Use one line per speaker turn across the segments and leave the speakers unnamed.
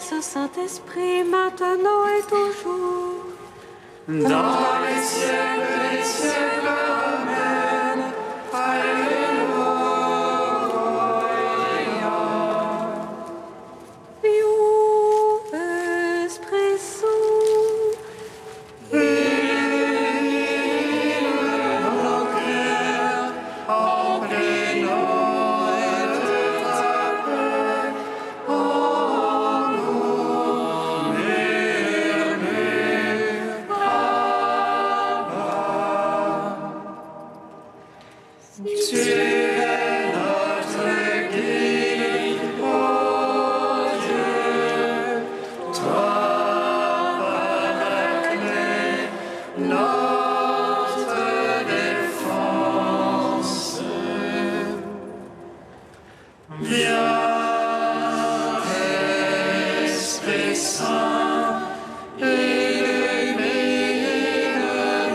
ce Saint-Esprit, maintenant et toujours.
Dans les siècles des siècles. Amen. Alléluia.
Vive Esprit Saint.
Nos cœurs, emplis-nous de ta paix. Oh, nous murmure Abba. Tu es notre guide, ô Dieu, toi, Paraclet, notre défense. Viens, Esprit Saint, illumine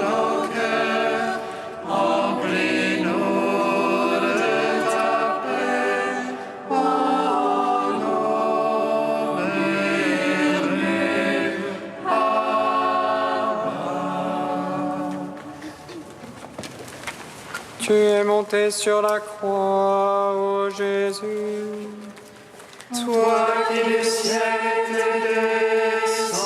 nos cœurs, emplis-nous de ta paix. Oh, nous murmure Abba.
Tu es monté sur la croix, ô Jésus.
Toi qui du ciel t'es descendu,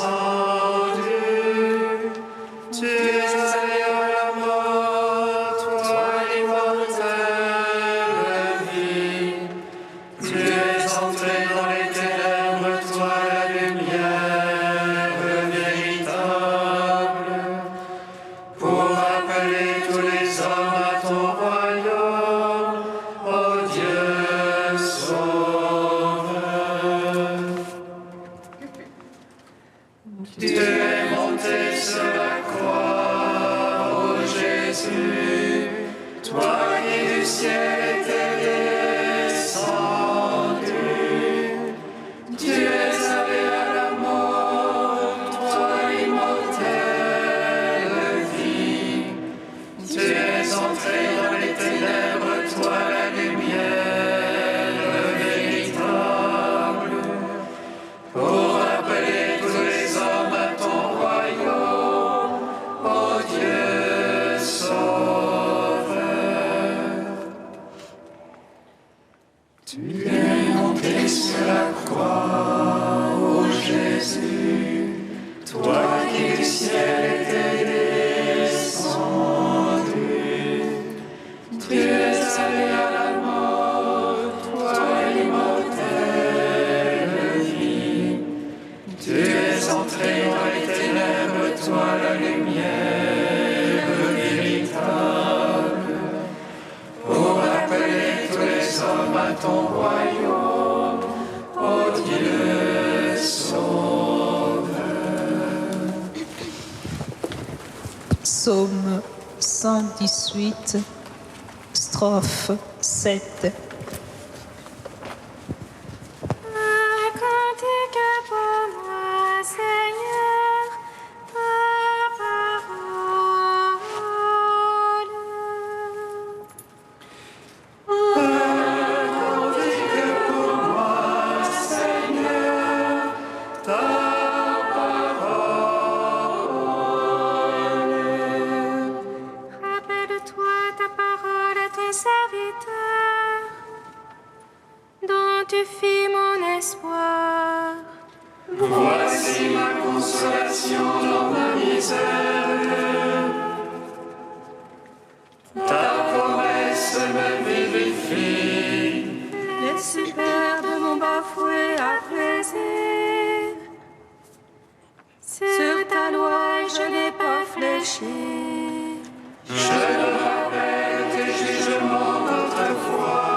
tu es allé à la mort, toi l'immortelle vie. Tu es entré dans les ténèbres, toi la lumière véritable, pour appeler tous les hommes à ton royaume, ô Dieu sauveur. Tu es monté sur la croix, ô Jésus, toi qui du ciel étais descendu. Tu es allé à la mort, toi l'immortelle vie. Tu es entré dans les ténèbres, toi la lumière véritable, pour appeler tous les hommes à ton royaume, ô Dieu sauveur. Tu es monté sur la croix, ô Jésus, toi qui du ciel étais descendu. Tu es allé à la mort, toi l'immortelle vie. Tu es entré dans les ténèbres, toi la lumière véritable, pour appeler tous les hommes à ton royaume, ô Dieu sauveur.
Psaume 118, strophe 7.
Un cantique pour moi, Seigneur, ta parole.
Cantique pour moi, Seigneur, ta parole.
Rappelle-toi ta parole à ton serviteur, dont tu fis mon espoir.
Voici ma consolation dans ma misère. Ta promesse me vivifie.
Les super de mon bafoué à plaisir. Sur ta loi, je n'ai pas fléchi.
Je me rappelle tes jugements d'autrefois.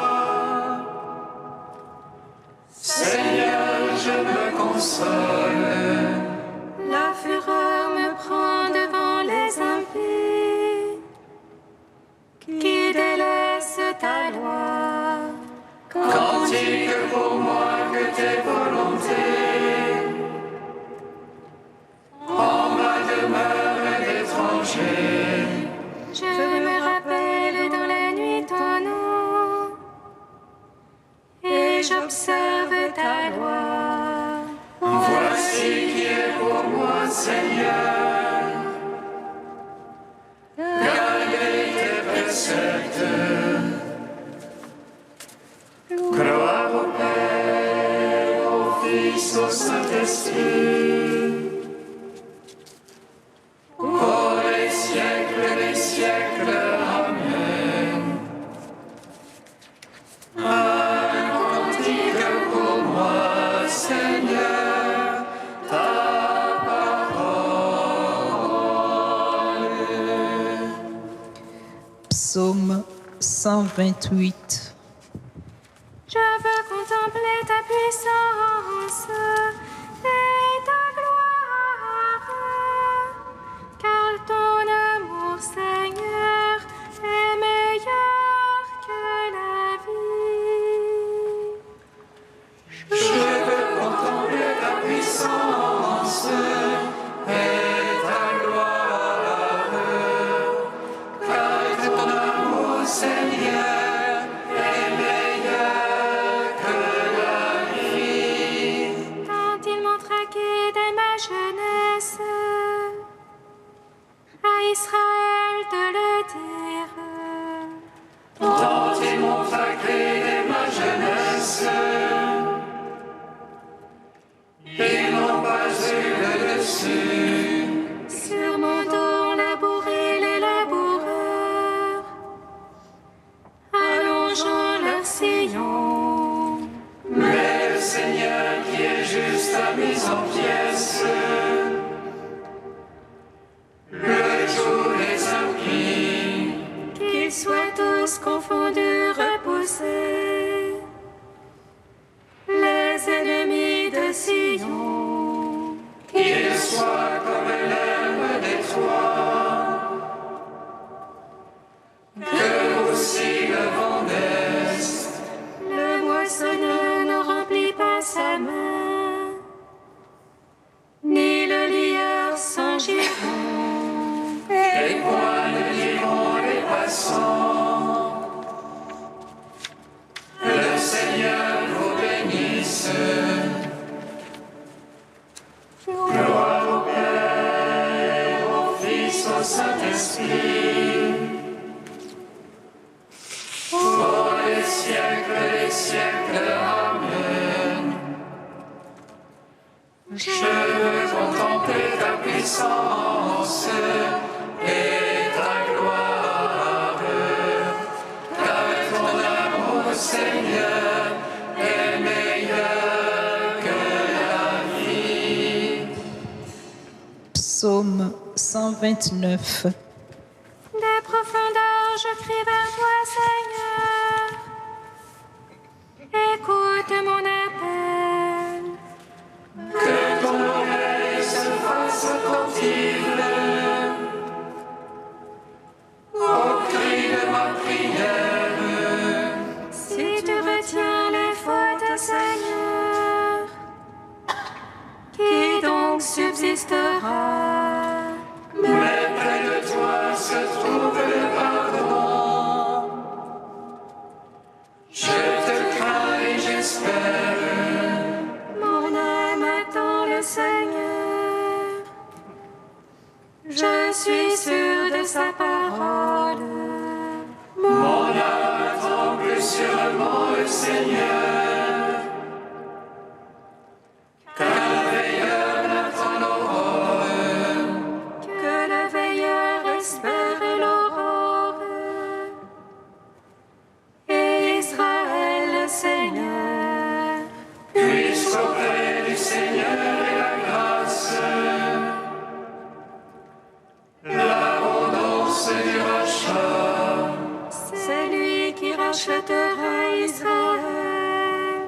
Seigneur, je me console.
La fureur me prend devant les impies qui délaissent ta loi.
Cantique pour moi que tes volontés en ma demeure d'étranger.
Je me rappelle dans la nuit ton nom et j'observe ta loi.
Voici qui est pour moi, Seigneur. Garder tes préceptes. Gloire au Père, au Fils, au Saint-Esprit. Pour les siècles des siècles. Amen. Un cantique pour moi, Seigneur, ta parole.
Psaume 128.
Je veux contempler ta puissance et ta gloire, car ton amour, Seigneur, est meilleur que la vie.
Je veux contempler ta puissance et ta gloire, car ton amour, Seigneur, est meilleur que la vie.
Tant ils m'ont traqué dès ma jeunesse, à Israël de le dire.
Tant ils m'ont traqué dès ma jeunesse, ils n'ont pas eu le dessus.
Sur mon dos ont labouré les laboureurs, allongeant leur sillon.
Mais le Seigneur qui est juste a mis en pièces le jour des impies.
Qu'ils soient tous confondus, repoussés, les ennemis de Sion.
Qu'ils soient comme l'herbe des toits, que aussi le vent d'est.
Le moissonneur ne remplit pas sa main, ni le lieur son giron.
Et point ne diront les passants. Le Seigneur vous bénisse. Gloire au Père, au Fils, au Saint-Esprit. Pour les siècles des siècles. Amen. Je veux contempler ta puissance et ta gloire, car ton amour, Seigneur, est meilleur que la vie.
Psaume 129.
Des profondeurs, je crie vers toi, Seigneur. Écoute mon appel.
Que ton oreille se fasse attentive au cri de ma prière.
Si tu retiens les fautes, Seigneur, qui donc subsistera?
Mais près de toi se trouve le pardon. Je te crains et j'espère.
Mon âme attend le Seigneur. Je suis sûre de sa parole.
Mon âme attend plus sûrement le Seigneur. Qu'un veilleur n'attend l'aurore.
Que le veilleur espère l'aurore. Et Israël, le Seigneur,
Puisse auprès du Seigneur et la grâce, l'abondance du rachat.
c'est lui qui rachètera Israël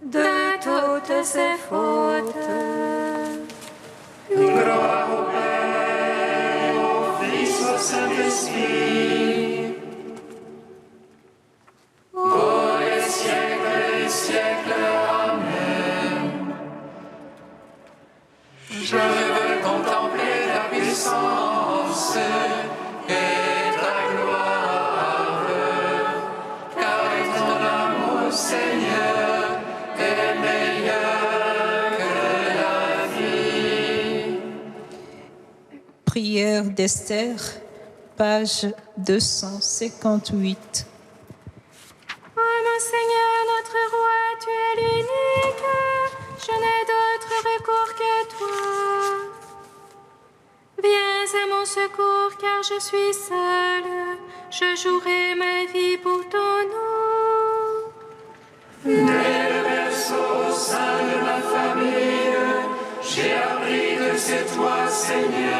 de toutes ses fautes.
Gloire au Père, au Fils, au Saint-Esprit. Pour les siècles des siècles. Amen. Je veux contempler ta puissance et ta gloire, car ton amour, Seigneur, est meilleur
Prière d'Esther, page 258.
Ô mon Seigneur, notre roi, tu es l'unique. Je n'ai d'autre recours que toi. Viens à mon secours, car je suis seule. Je jouerai ma vie pour ton nom.
Dès le berceau au sein de ma famille, j'ai appris que c'est toi, Seigneur,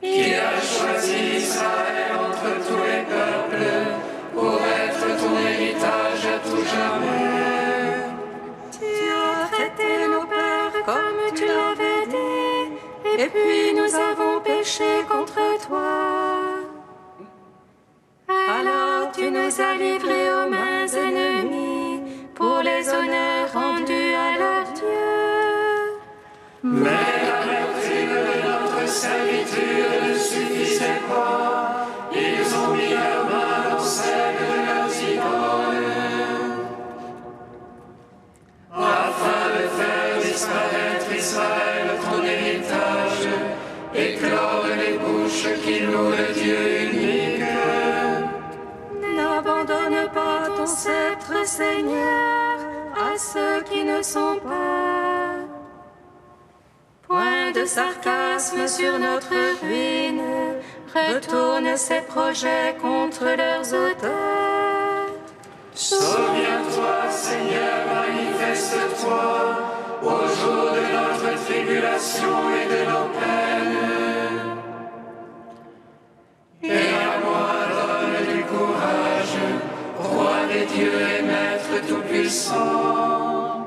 qui as choisi Israël entre tous les peuples pour être ton héritage à tout jamais.
Tu as traité nos pères comme tu l'avais dit, et puis nous avons péché contre toi. Alors tu nous as livrés aux mains ennemies pour les honneurs rendus à leur Dieu.
Mais l'amertume de notre servitude ne suffisait pas. Ils ont mis leurs mains dans celles de leurs idoles, afin de faire disparaître Israël, ton héritage, et clore les bouches qui louent le Dieu unique.
N'abandonne pas ton sceptre, Seigneur, à ceux qui ne sont pas. Point de sarcasme sur notre ruine, retourne ces projets contre leurs auteurs.
Souviens-toi, Seigneur, manifeste-toi au jour de notre tribulation et de nos peines. Et à moi donne du courage, roi des dieux et maître tout-puissant.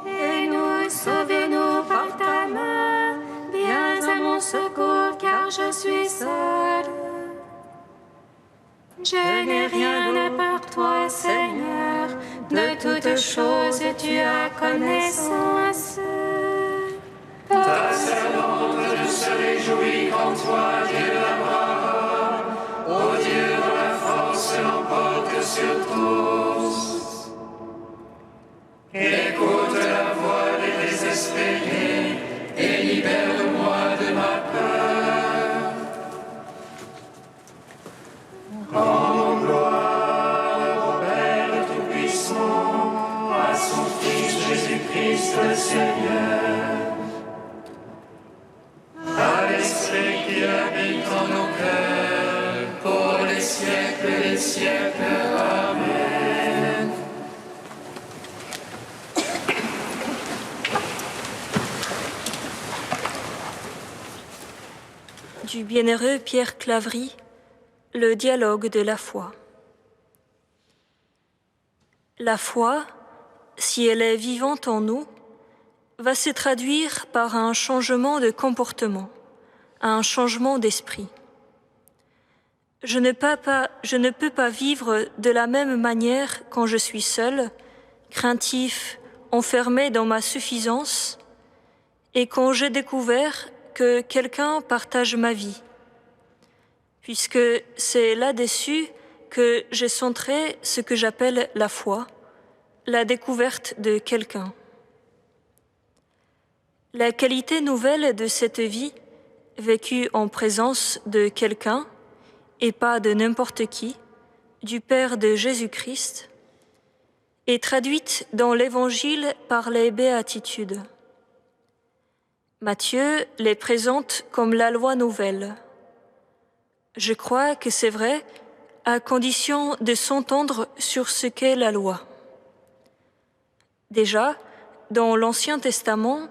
Et nous, sauve-nous par ta main, viens à mon secours, car je suis seule. Je n'ai rien à part toi, Seigneur, de toutes choses tu as connaissance.
Ta servante ne se réjouit qu'en toi, Dieu d'Abraham, ô Dieu dont la force l'emporte sur tous. Écoute la voix des désespérés et libère-moi de ma peur. Rends gloire au Père Tout-Puissant, à son Fils Jésus-Christ le Seigneur, à l'Esprit qui habite en nos cœurs, pour les siècles et les siècles. Amen.
Du bienheureux Pierre Claverie, le dialogue de la foi. La foi, si elle est vivante en nous, va se traduire par un changement de comportement, un changement d'esprit. Je ne peux pas vivre de la même manière quand je suis seul, craintif, enfermé dans ma suffisance, et quand j'ai découvert que quelqu'un partage ma vie, puisque c'est là-dessus que j'ai centré ce que j'appelle la foi, la découverte de quelqu'un. La qualité nouvelle de cette vie, vécue en présence de quelqu'un, et pas de n'importe qui, du Père de Jésus-Christ, est traduite dans l'Évangile par les béatitudes. Matthieu les présente comme la loi nouvelle. Je crois que c'est vrai, à condition de s'entendre sur ce qu'est la loi. Déjà, dans l'Ancien Testament,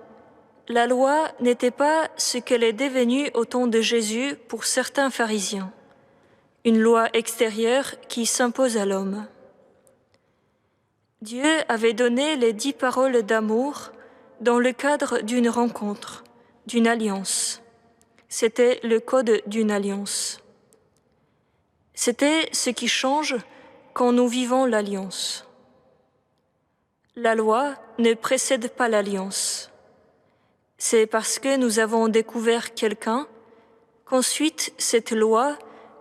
la loi n'était pas ce qu'elle est devenue au temps de Jésus pour certains pharisiens, une loi extérieure qui s'impose à l'homme. Dieu avait donné les 10 paroles d'amour dans le cadre d'une rencontre, d'une alliance. C'était le code d'une alliance. C'était ce qui change quand nous vivons l'alliance. La loi ne précède pas l'alliance. C'est parce que nous avons découvert quelqu'un qu'ensuite cette loi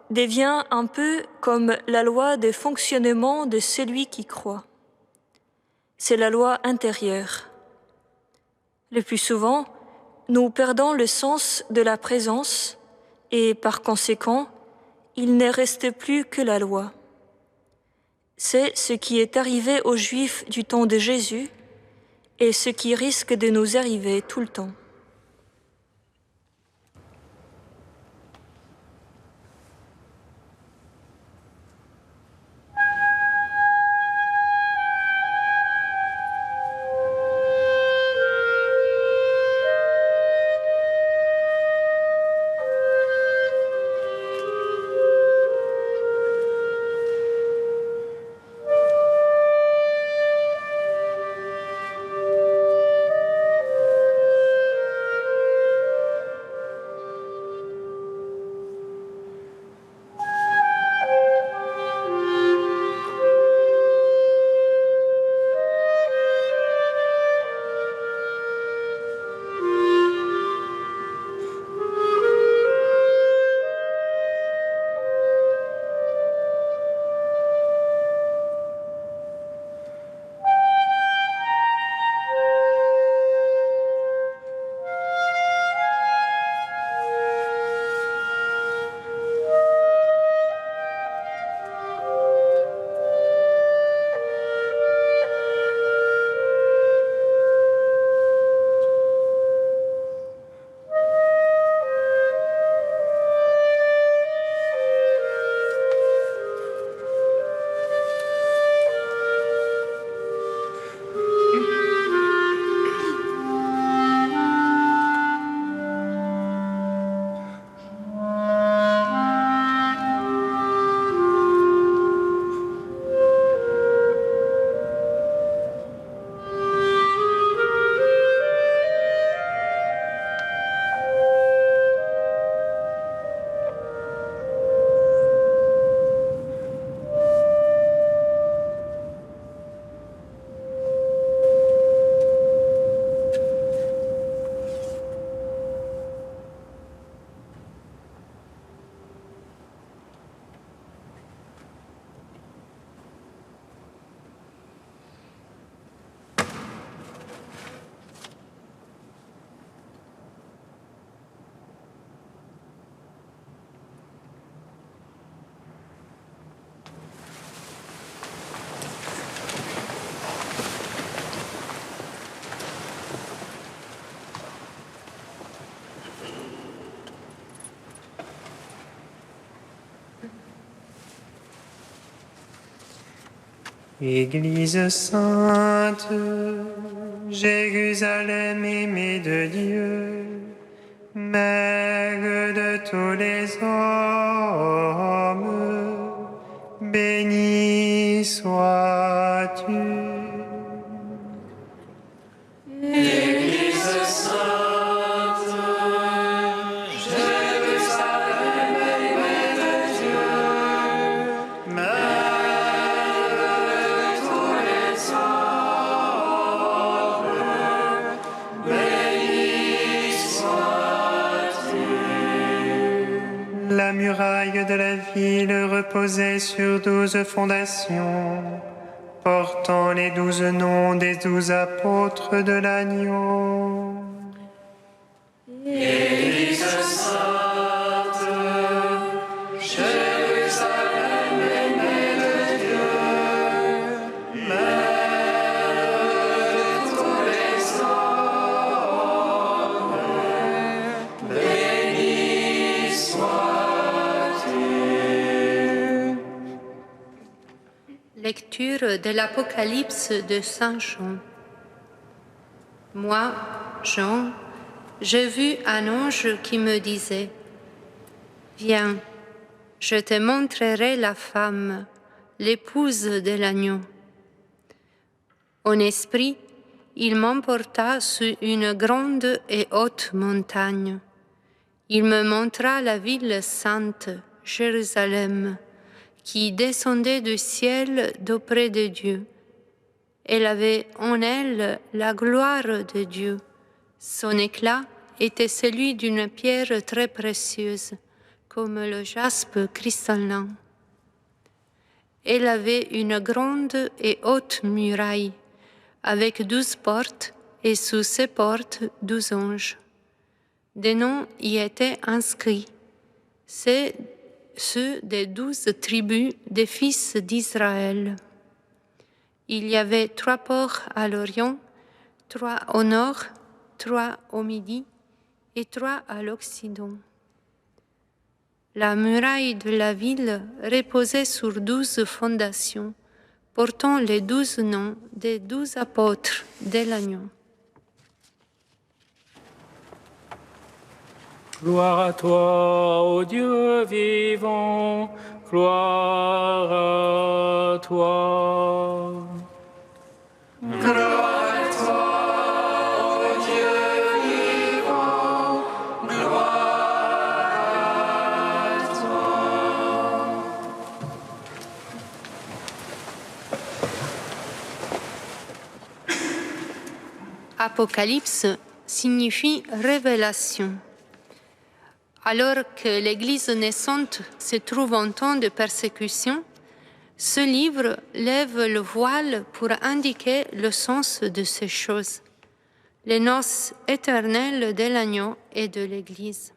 devient un peu comme la loi de fonctionnement de celui qui croit. C'est la loi intérieure. Le plus souvent, nous perdons le sens de la présence et par conséquent, il n'est resté plus que la loi. C'est ce qui est arrivé aux Juifs du temps de Jésus et ce qui risque de nous arriver tout le temps.
Église sainte, Jérusalem aimée de Dieu, Mère de tous les hommes, bénie sois-tu.
Église sainte, Jérusalem aimée de Dieu,
La muraille de la ville reposait sur 12 fondations, portant les 12 noms des 12 apôtres de l'agneau.
Église sainte, Jérusalem aimée de Dieu, Mère de tous les hommes, bénie sois-tu.
Lecture de l'Apocalypse de Saint Jean. Moi, Jean, j'ai vu un ange qui me disait : Viens, je te montrerai la femme, l'épouse de l'agneau. En esprit, il m'emporta sur une grande et haute montagne. Il me montra la ville sainte, Jérusalem, qui descendait du ciel d'auprès de Dieu. Elle avait en elle la gloire de Dieu. Son éclat était celui d'une pierre très précieuse, comme le jaspe cristallin. Elle avait une grande et haute muraille, avec 12 portes, et sous ces portes 12 anges. Des noms y étaient inscrits. C'est ceux des 12 tribus des fils d'Israël. Il y avait 3 ports à l'Orient, 3 au nord, 3 au midi et 3 à l'Occident. La muraille de la ville reposait sur 12 fondations, portant les 12 noms des 12 apôtres de l'Agneau.
Gloire à toi, ô Dieu vivant, gloire à toi. Gloire à toi, ô Dieu vivant, gloire à toi.
Apocalypse signifie révélation. Alors que l'Église naissante se trouve en temps de persécution, ce livre lève le voile pour indiquer le sens de ces choses, les noces éternelles de l'agneau et de l'Église.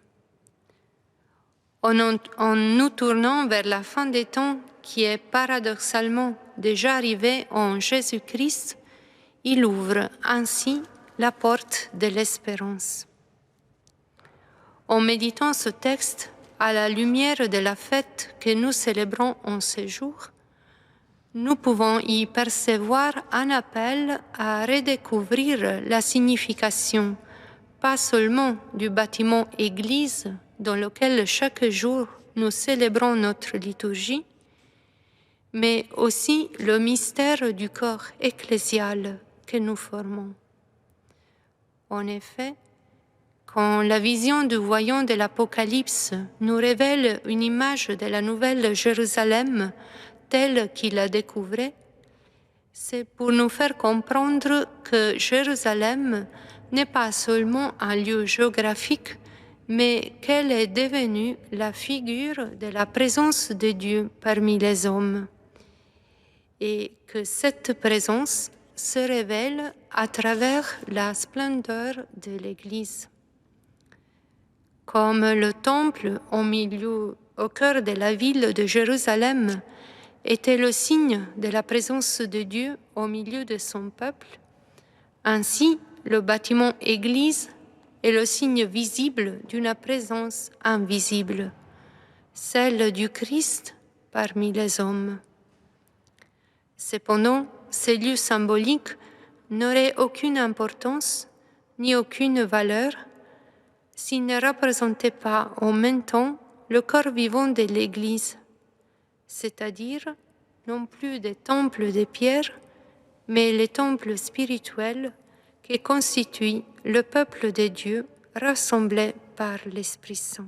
En nous tournant vers la fin des temps, qui est paradoxalement déjà arrivée en Jésus-Christ, il ouvre ainsi la porte de l'espérance. En méditant ce texte à la lumière de la fête que nous célébrons en ce jour, nous pouvons y percevoir un appel à redécouvrir la signification, pas seulement du bâtiment Église dans lequel chaque jour nous célébrons notre liturgie, mais aussi le mystère du corps ecclésial que nous formons. En effet, quand la vision du voyant de l'Apocalypse nous révèle une image de la nouvelle Jérusalem telle qu'il la découvrait, c'est pour nous faire comprendre que Jérusalem n'est pas seulement un lieu géographique, mais qu'elle est devenue la figure de la présence de Dieu parmi les hommes, et que cette présence se révèle à travers la splendeur de l'Église. Comme le temple au cœur de la ville de Jérusalem était le signe de la présence de Dieu au milieu de son peuple, ainsi le bâtiment Église est le signe visible d'une présence invisible, celle du Christ parmi les hommes. Cependant, ces lieux symboliques n'auraient aucune importance ni aucune valeur s'ils ne représentaient pas en même temps le corps vivant de l'Église, c'est-à-dire non plus des temples de pierre, mais les temples spirituels qui constituent le peuple de Dieu rassemblé par l'Esprit Saint.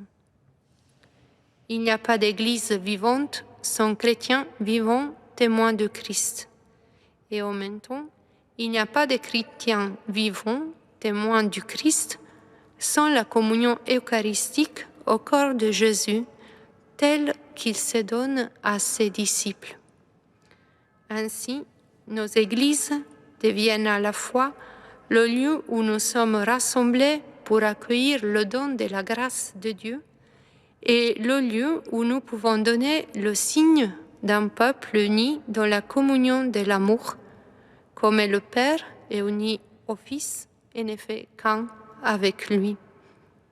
Il n'y a pas d'Église vivante sans chrétiens vivants témoins de Christ. Et en même temps, il n'y a pas de chrétiens vivants témoins du Christ sans la communion eucharistique au corps de Jésus, tel qu'il se donne à ses disciples. Ainsi, nos églises deviennent à la fois le lieu où nous sommes rassemblés pour accueillir le don de la grâce de Dieu et le lieu où nous pouvons donner le signe d'un peuple uni dans la communion de l'amour, comme le Père est uni au Fils et ne fait qu'un avec lui,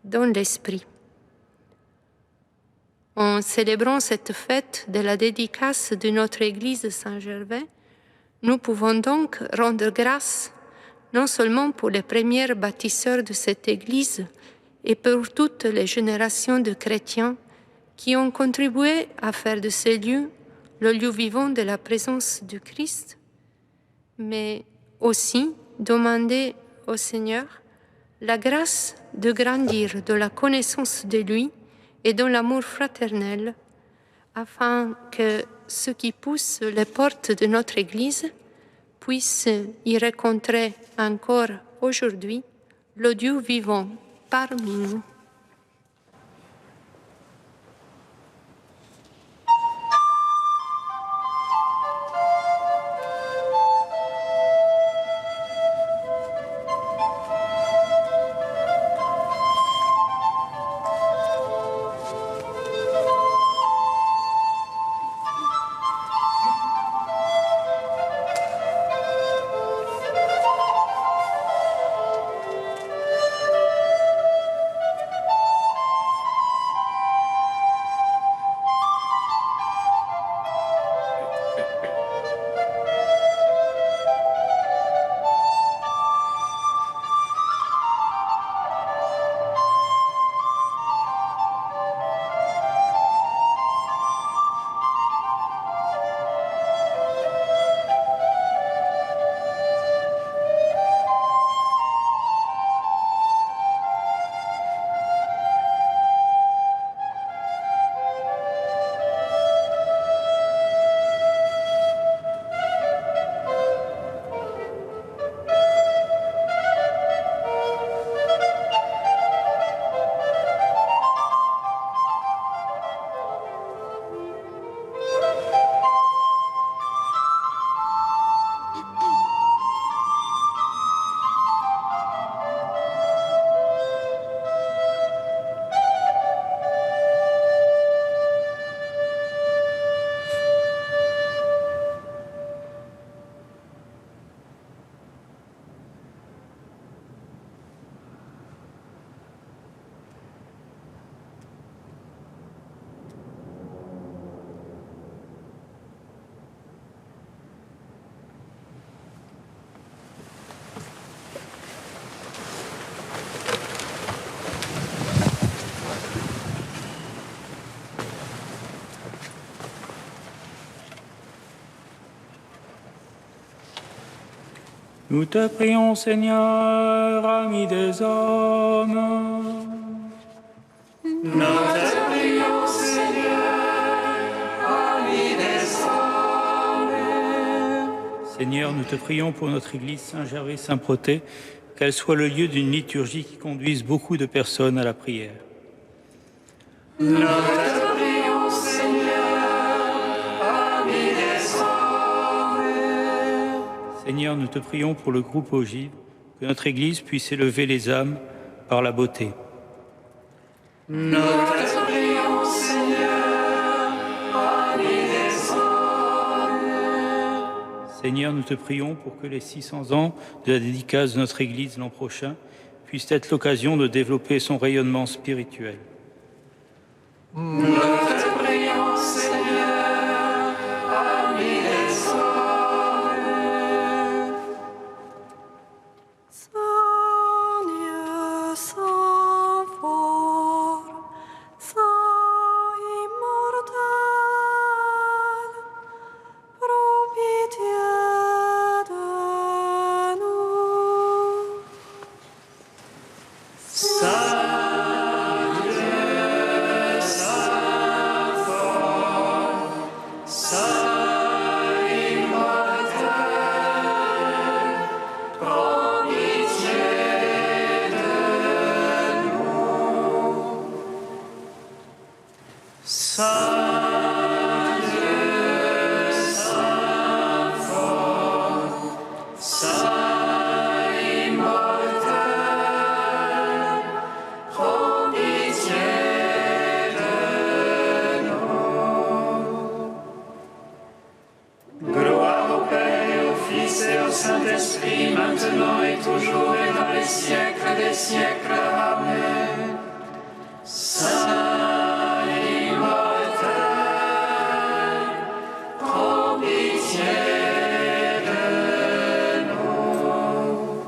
dans l'Esprit. En célébrant cette fête de la dédicace de notre Église Saint-Gervais, nous pouvons donc rendre grâce non seulement pour les premiers bâtisseurs de cette Église et pour toutes les générations de chrétiens qui ont contribué à faire de ces lieux le lieu vivant de la présence du Christ, mais aussi demander au Seigneur la grâce de grandir dans la connaissance de lui et dans l'amour fraternel, afin que ceux qui poussent les portes de notre Église puissent y rencontrer encore aujourd'hui le Dieu vivant parmi nous.
Nous te prions, Seigneur, ami des hommes.
Nous te prions, Seigneur, ami des hommes.
Seigneur, nous te prions pour notre Église Saint-Gervais-Saint-Protais, qu'elle soit le lieu d'une liturgie qui conduise beaucoup de personnes à la prière.
Nous te prions, Seigneur, ami des hommes.
Seigneur, nous te prions pour le groupe ogive, que notre Église puisse élever les âmes par la beauté.
Nous te prions, Seigneur, ami des hommes.
Seigneur, nous te prions pour que les 600 ans de la dédicace de notre Église l'an prochain puissent être l'occasion de développer son rayonnement spirituel.
Nous te prions, Seigneur, ami des hommes.
Seigneur, Saint fort, Saint immortel, prends pitié de nous.
Gloire au Père et au Fils et au Saint-Esprit, maintenant et toujours et dans les siècles des siècles. Amen. Saint immortel, prends pitié de nous.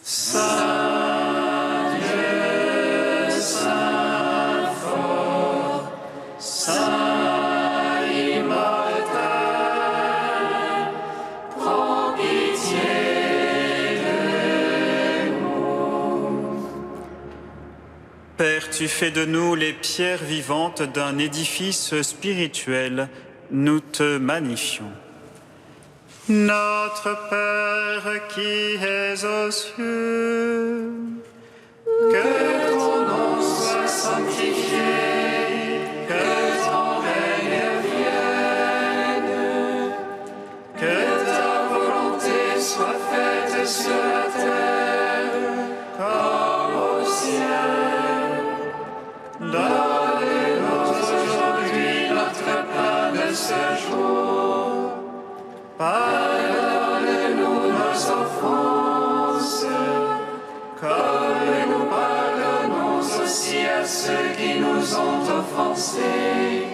Saint Dieu, Saint fort, Saint immortel, prends pitié de nous.
Père, tu fais de nous les pierres vivantes d'un édifice spirituel. Nous te magnifions.
Notre Père qui es aux cieux,
Que ton nom soit sanctifié, que ton règne vienne, que ta volonté soit faite sur la terre comme au ciel. Donne-nous aujourd'hui notre pain de ce jour. Pardonne-nous nos offenses, comme nous pardonnons aussi à ceux qui nous ont offensés.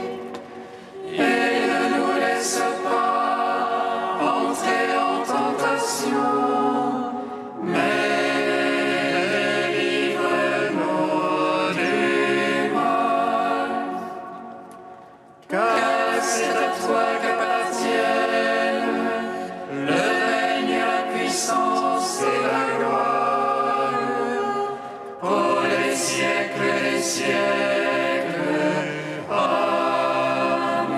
Et ne nous laisse pas entrer en tentation, mais délivre-nous du mal. Car c'est à toi qu'appartiennent le règne, la puissance et la gloire pour les siècles des siècles. Amen.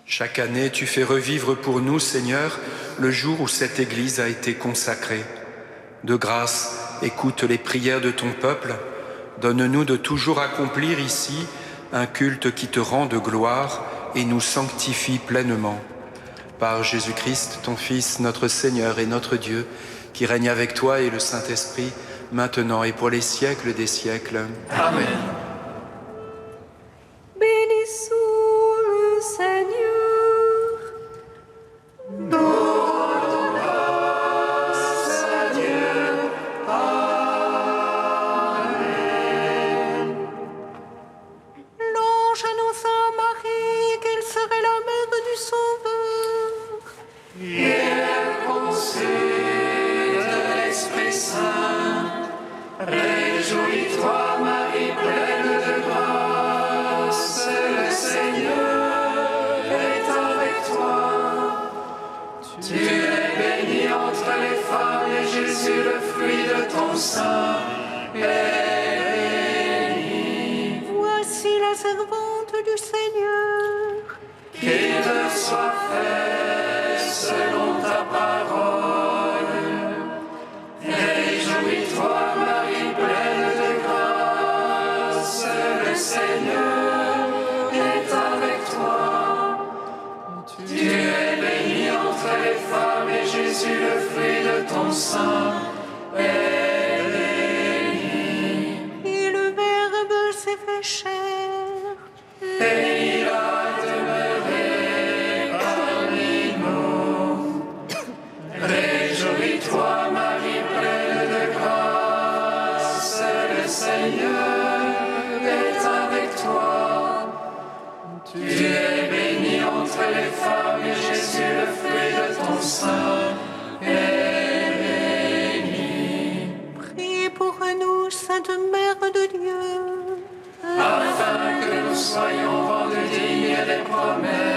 Chaque année, tu fais revivre pour nous, Seigneur, le jour où cette Église a été consacrée. De grâce, écoute les prières de ton peuple. Donne-nous de toujours accomplir ici un culte qui te rend de gloire et nous sanctifie pleinement. Par Jésus-Christ, ton Fils, notre Seigneur et notre Dieu, qui règne avec toi et le Saint-Esprit, maintenant et pour les siècles des siècles.
Amen.
Bénissons le Seigneur. L'ange annonça à Marie qu'elle serait la mère du Sauveur.
Et elle conçut de l'Esprit Saint. Réjouis-toi, Marie, pleine qu'il te soit fait selon ta parole. Réjouis-toi, Marie, pleine de grâce, le Seigneur est avec toi. Tu es bénie entre les femmes et Jésus, le fruit de ton sein, est béni.
Et le Verbe s'est fait chair.
Et il a demeuré parmi nous. Réjouis-toi, Marie, pleine de grâce, le Seigneur est avec toi. Tu es bénie entre les femmes et Jésus, le fruit de ton sein, est béni.
Priez pour nous, Sainte Mère de Dieu,
Afin que nous soyons rendus dignes des promesses